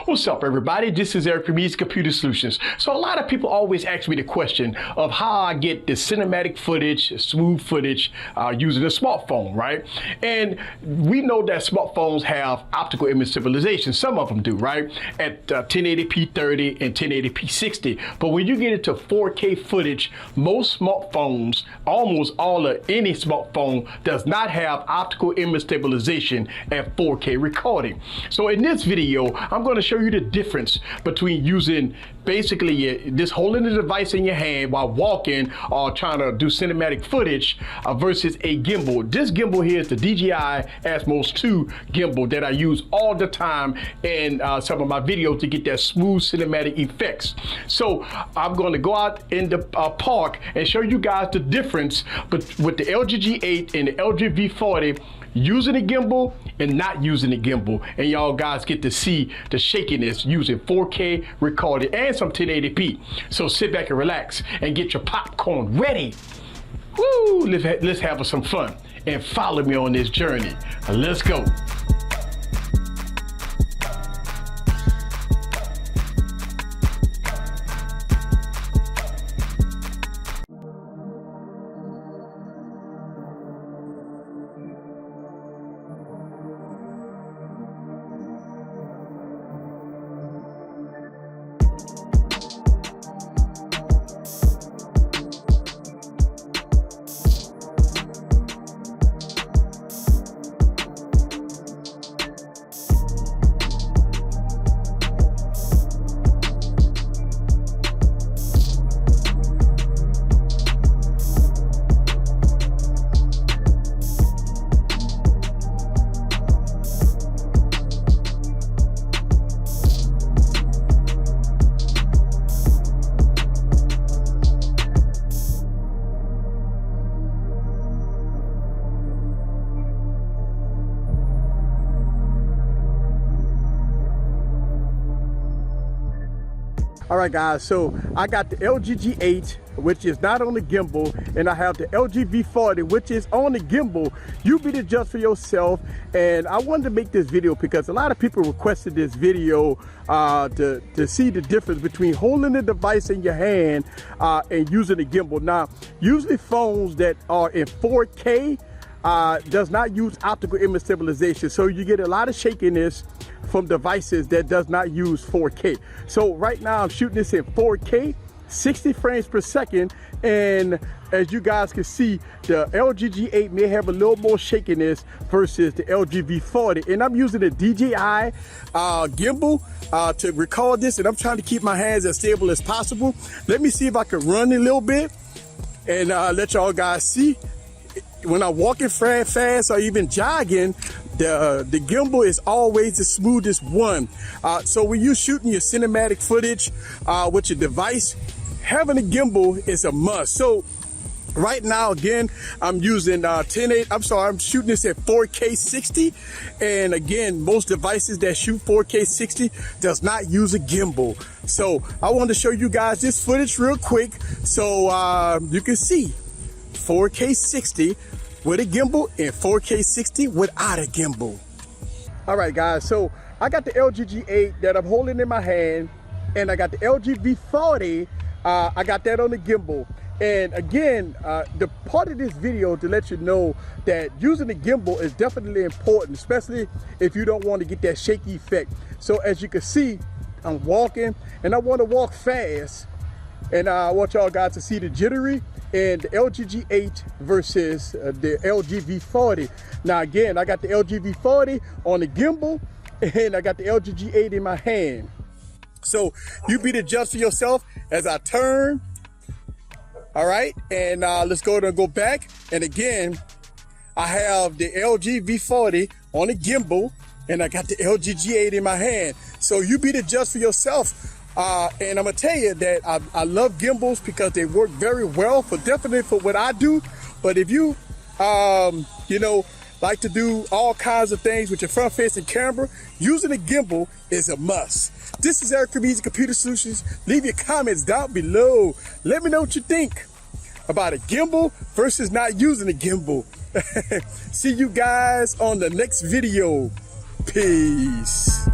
What's up, everybody? This is Eric from Easy Computer Solutions. So a lot of people always ask me the question of how I get the cinematic footage, smooth footage using a smartphone, right? And we know that smartphones have optical image stabilization. Some of them do, right? At 1080p 30 and 1080p 60. But when you get into 4K footage, most smartphones, almost all of any smartphone, does not have optical image stabilization at 4K recording. So in this video, I'm going to show you the difference between using basically just holding the device in your hand while walking or trying to do cinematic footage versus a gimbal. This gimbal here is the DJI Osmo 2 gimbal that I use all the time in some of my videos to get that smooth cinematic effects. So I'm going to go out in the park and show you guys the difference with the LG G8 and the LG V40 using a gimbal and not using a gimbal, and y'all guys get to see the shakiness using 4K recorded and some 1080p. So sit back and relax and get your popcorn ready. Woo! Let's have some fun and follow me on this journey. Let's go. All right, guys, so I got the LG G8, which is not on the gimbal, and I have the LG V40, which is on the gimbal. You be the judge for yourself. And I wanted to make this video because a lot of people requested this video to see the difference between holding the device in your hand and using the gimbal. Now, usually phones that are in 4K does not use optical image stabilization, so you get a lot of shakiness from devices that does not use 4K. So right now I'm shooting this in 4K, 60 frames per second, and as you guys can see, the LG G8 may have a little more shakiness versus the LG V40. And I'm using the DJI gimbal to record this, and I'm trying to keep my hands as stable as possible. Let me see if I can run a little bit and let y'all guys see. When I'm walking fast or even jogging, the gimbal is always the smoothest one. So when you're shooting your cinematic footage with your device, having a gimbal is a must. So right now, again, I'm using I'm shooting this at 4K 60. And again, most devices that shoot 4K 60 does not use a gimbal. So I wanted to show you guys this footage real quick so you can see 4K 60 with a gimbal and 4K 60 without a gimbal. All right, guys, so I got the LG G8 that I'm holding in my hand, and I got the LG V40. I got that on the gimbal. And again, the part of this video to let you know that using the gimbal is definitely important, especially if you don't want to get that shaky effect. So as you can see, I'm walking, and I want to walk fast, and I want y'all guys to see the jittery and the LG G8 versus the LG V40. Now again, I got the LG V40 on the gimbal, and I got the LG G8 in my hand. So you be the judge for yourself as I turn. All right, and let's go and go back. And again, I have the LG V40 on the gimbal, and I got the LG G8 in my hand. So you be the judge for yourself. And I'm gonna tell you that I love gimbals because they work very well definitely for what I do. But if you, you know, like to do all kinds of things with your front facing camera, using a gimbal is a must. This is Eric from Easy Computer Solutions. Leave your comments down below. Let me know what you think about a gimbal versus not using a gimbal. See you guys on the next video. Peace.